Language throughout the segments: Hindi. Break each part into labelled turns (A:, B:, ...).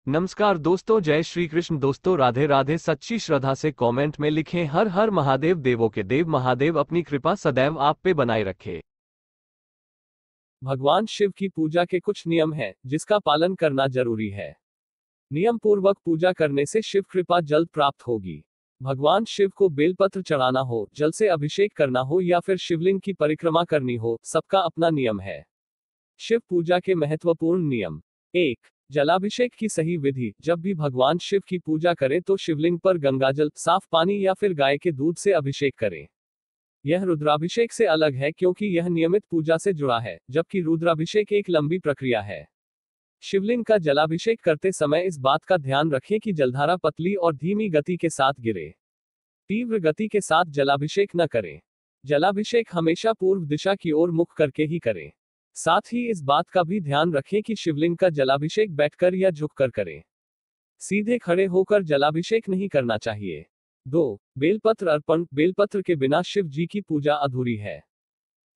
A: नमस्कार दोस्तों, जय श्री कृष्ण दोस्तों, राधे राधे। सच्ची श्रद्धा से कमेंट में लिखें हर हर महादेव। देवों के देव महादेव अपनी कृपा सदैव आप पे बनाए रखे।
B: भगवान शिव की पूजा के कुछ नियम हैं जिसका पालन करना जरूरी है। नियम पूर्वक पूजा करने से शिव कृपा जल्द प्राप्त होगी। भगवान शिव को बेलपत्र चढ़ाना हो, जल से अभिषेक करना हो या फिर शिवलिंग की परिक्रमा करनी हो, सबका अपना नियम है। शिव पूजा के महत्वपूर्ण नियम। 1. जलाभिषेक की सही विधि। जब भी भगवान शिव की पूजा करें तो शिवलिंग पर गंगाजल, साफ पानी या फिर गाय के दूध से अभिषेक करें। यह रुद्राभिषेक से अलग है क्योंकि यह नियमित पूजा से जुड़ा है, जबकि रुद्राभिषेक एक लंबी प्रक्रिया है। शिवलिंग का जलाभिषेक करते समय इस बात का ध्यान रखें कि जलधारा पतली और धीमी गति के साथ गिरे। तीव्र गति के साथ जलाभिषेक न करें। जलाभिषेक हमेशा पूर्व दिशा की ओर मुख करके ही करें। साथ ही इस बात का भी ध्यान रखें कि शिवलिंग का जलाभिषेक बैठकर या झुककर करें। सीधे खड़े होकर जलाभिषेक नहीं करना चाहिए। 2. बेलपत्र अर्पण। बेलपत्र के बिना शिव जी की पूजा अधूरी है।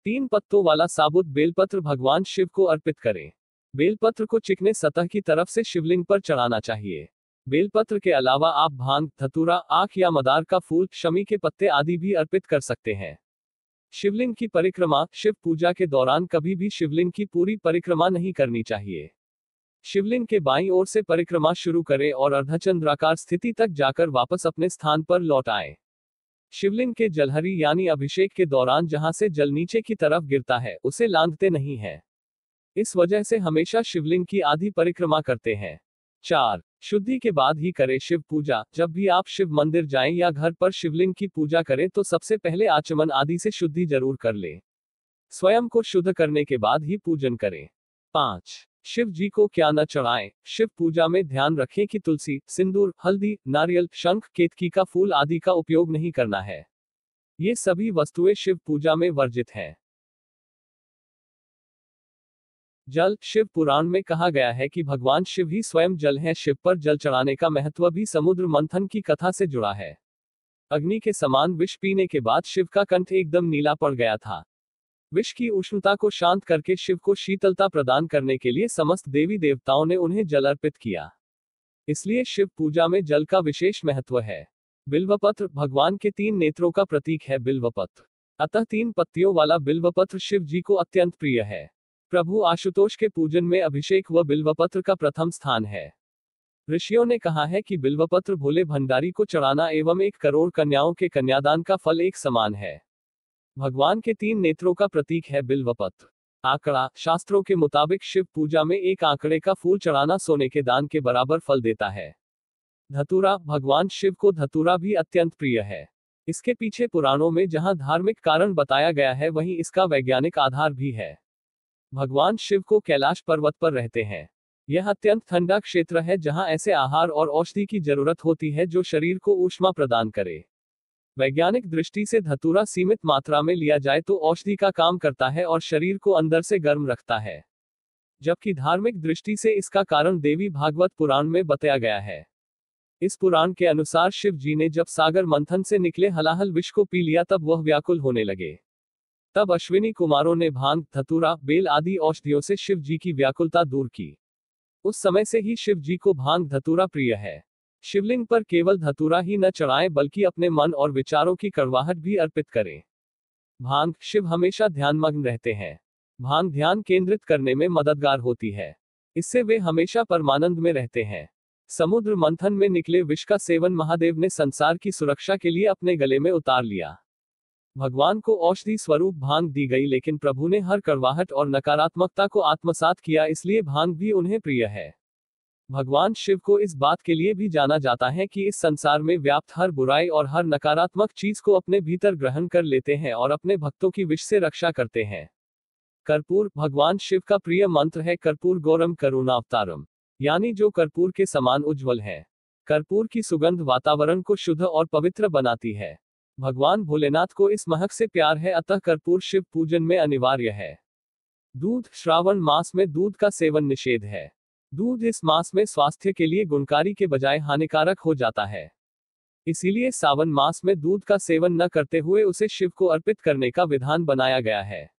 B: 3 पत्तों वाला साबुत बेलपत्र भगवान शिव को अर्पित करें। बेलपत्र को चिकने सतह की तरफ से शिवलिंग पर चढ़ाना चाहिए। बेलपत्र के अलावा आप भांग, धतूरा, आख या मदार का फूल, शमी के पत्ते आदि भी अर्पित कर सकते हैं। शिवलिंग की परिक्रमा। शिव पूजा के दौरान कभी भी शिवलिंग की पूरी परिक्रमा नहीं करनी चाहिए। शिवलिंग के बाईं ओर से परिक्रमा शुरू करें और अर्धचंद्राकार स्थिति तक जाकर वापस अपने स्थान पर लौट आएं। शिवलिंग के जलहरी यानी अभिषेक के दौरान जहां से जल नीचे की तरफ गिरता है उसे लांघते नहीं है। इस वजह से हमेशा शिवलिंग की आधी परिक्रमा करते हैं। 4. शुद्धि के बाद ही करें शिव पूजा। जब भी आप शिव मंदिर जाएं या घर पर शिवलिंग की पूजा करें तो सबसे पहले आचमन आदि से शुद्धि जरूर कर लें। स्वयं को शुद्ध करने के बाद ही पूजन करें। 5. शिव जी को क्या न चढ़ाएं। शिव पूजा में ध्यान रखें कि तुलसी, सिंदूर, हल्दी, नारियल, शंख, केतकी का फूल आदि का उपयोग नहीं करना है। ये सभी वस्तुएं शिव पूजा में वर्जित हैं। जल। शिव पुराण में कहा गया है कि भगवान शिव ही स्वयं जल हैं। शिव पर जल चढ़ाने का महत्व भी समुद्र मंथन की कथा से जुड़ा है। अग्नि के समान विष पीने के बाद शिव का कंठ एकदम नीला पड़ गया था। विष की उष्णता को शांत करके शिव को शीतलता प्रदान करने के लिए समस्त देवी देवताओं ने उन्हें जल अर्पित किया। इसलिए शिव पूजा में जल का विशेष महत्व है। बिल्वपत्र। भगवान के 3 नेत्रों का प्रतीक है बिल्वपत्र, अतः 3 पत्तियों वाला बिल्वपत्र शिव जी को अत्यंत प्रिय है। प्रभु आशुतोष के पूजन में अभिषेक व बिल्वपत्र का प्रथम स्थान है। ऋषियों ने कहा है कि बिल्वपत्र भोले भंडारी को चढ़ाना एवं 1 करोड़ कन्याओं के कन्यादान का फल एक समान है। भगवान के 3 नेत्रों का प्रतीक है बिल्वपत्र। आंकड़ा। शास्त्रों के मुताबिक शिव पूजा में 1 आंकड़े का फूल चढ़ाना सोने के दान के बराबर फल देता है। धतूरा। भगवान शिव को धतूरा भी अत्यंत प्रिय है। इसके पीछे पुराणों में जहां धार्मिक कारण बताया गया है वहीं इसका वैज्ञानिक आधार भी है। भगवान शिव को कैलाश पर्वत पर रहते हैं। यह अत्यंत ठंडा क्षेत्र है जहां ऐसे आहार और औषधि की जरूरत होती है जो शरीर को ऊष्मा प्रदान करे। वैज्ञानिक दृष्टि से धतूरा सीमित मात्रा में लिया जाए तो औषधि का काम करता है और शरीर को अंदर से गर्म रखता है, जबकि धार्मिक दृष्टि से इसका कारण देवी भागवत पुराण में बताया गया है। इस पुराण के अनुसार शिव जी ने जब सागर मंथन से निकले हलाहल विष को पी लिया तब वह व्याकुल होने लगे। तब अश्विनी कुमारों ने भांग, धतूरा, बेल आदि औषधियों से शिव जी की व्याकुलता दूर की। उस समय से ही शिव जी को भांग, धतूरा प्रिय है। शिवलिंग पर केवल धतूरा ही न चढ़ाएं बल्कि अपने मन और विचारों की कड़वाहट भी अर्पित करें। भांग। शिव हमेशा ध्यानमग्न रहते हैं। भांग ध्यान केंद्रित करने में मददगार होती है। इससे वे हमेशा परमानंद में रहते हैं। समुद्र मंथन में निकले विष का सेवन महादेव ने संसार की सुरक्षा के लिए अपने गले में उतार लिया। भगवान को औषधि स्वरूप भांग दी गई, लेकिन प्रभु ने हर कड़वाहट और नकारात्मकता को आत्मसात किया, इसलिए भांग भी उन्हें प्रिय है। भगवान शिव को इस बात के लिए भी जाना जाता है कि इस संसार में व्याप्त हर बुराई और हर नकारात्मक चीज को अपने भीतर ग्रहण कर लेते हैं और अपने भक्तों की विष से रक्षा करते हैं। कर्पूर। भगवान शिव का प्रिय मंत्र है कर्पूर गौरम करुणावतारम, यानी जो कर्पूर के समान उज्जवल है। कर्पूर की सुगंध वातावरण को शुद्ध और पवित्र बनाती है। भगवान भोलेनाथ को इस महक से प्यार है, अतः कर्पूर शिव पूजन में अनिवार्य है। दूध। श्रावण मास में दूध का सेवन निषेध है। दूध इस मास में स्वास्थ्य के लिए गुणकारी के बजाय हानिकारक हो जाता है। इसीलिए सावन मास में दूध का सेवन न करते हुए उसे शिव को अर्पित करने का विधान बनाया गया है।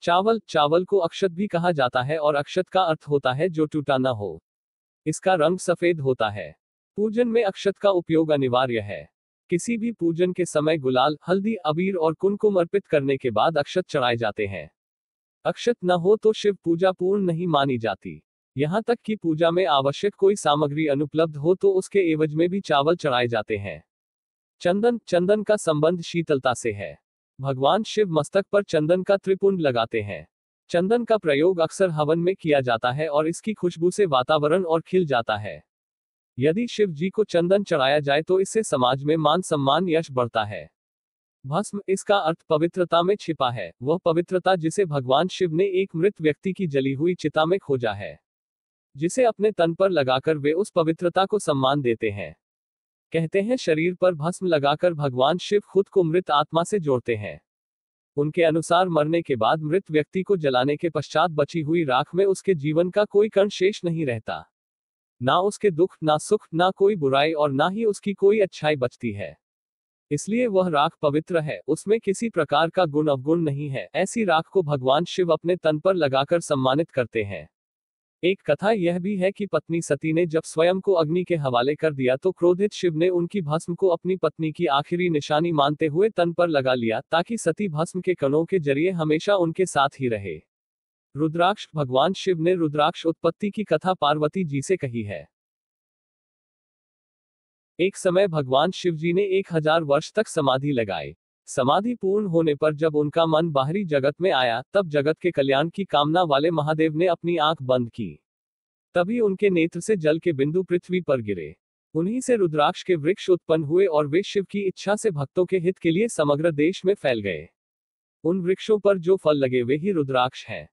B: चावल। चावल को अक्षत भी कहा जाता है और अक्षत का अर्थ होता है जो टूटा न हो। इसका रंग सफेद होता है। पूजन में अक्षत का उपयोग अनिवार्य है। किसी भी पूजन के समय गुलाल, हल्दी, अबीर और कुमकुम अर्पित करने के बाद अक्षत चढ़ाए जाते हैं। अक्षत न हो तो शिव पूजा पूर्ण नहीं मानी जाती। यहाँ तक कि पूजा में आवश्यक कोई सामग्री अनुपलब्ध हो तो उसके एवज में भी चावल चढ़ाए जाते हैं। चंदन का संबंध शीतलता से है। भगवान शिव मस्तक पर चंदन का त्रिपुंड लगाते हैं। चंदन का प्रयोग अक्सर हवन में किया जाता है और इसकी खुशबू से वातावरण और खिल जाता है। यदि शिव जी को चंदन चढ़ाया जाए तो इससे समाज में मान सम्मान यश बढ़ता है। भस्म, इसका अर्थ पवित्रता में छिपा है, वह पवित्रता जिसे भगवान शिव ने एक मृत व्यक्ति की जली हुई चिता में खोजा है, जिसे अपने तन पर लगाकर वे उस पवित्रता को सम्मान देते हैं। कहते हैं शरीर पर भस्म लगाकर भगवान शिव खुद को मृत आत्मा से जोड़ते हैं। उनके अनुसार मरने के बाद मृत व्यक्ति को जलाने के पश्चात बची हुई राख में उसके जीवन का कोई कण शेष नहीं रहता। ना उसके दुख, ना सुख, ना कोई बुराई और ना ही उसकी कोई अच्छाई बचती है। इसलिए वह राख पवित्र है, उसमें किसी प्रकार का गुण अवगुण नहीं है। ऐसी राख को भगवान शिव अपने तन पर लगाकर सम्मानित करते हैं। एक कथा यह भी है कि पत्नी सती ने जब स्वयं को अग्नि के हवाले कर दिया तो क्रोधित शिव ने उनकी भस्म को अपनी पत्नी की आखिरी निशानी मानते हुए तन पर लगा लिया, ताकि सती भस्म के कणों के जरिए हमेशा उनके साथ ही रहे। रुद्राक्ष, भगवान शिव ने रुद्राक्ष उत्पत्ति की कथा पार्वती जी से कही है। एक समय भगवान शिव जी ने 1000 वर्ष तक समाधि लगाई। समाधि पूर्ण होने पर जब उनका मन बाहरी जगत में आया, तब जगत के कल्याण की कामना वाले महादेव ने अपनी आंख बंद की। तभी उनके नेत्र से जल के बिंदु पृथ्वी पर गिरे। उन्हीं से रुद्राक्ष के वृक्ष उत्पन्न हुए और वे शिव की इच्छा से भक्तों के हित के लिए समग्र देश में फैल गए। उन वृक्षों पर जो फल लगे वे ही रुद्राक्ष हैं।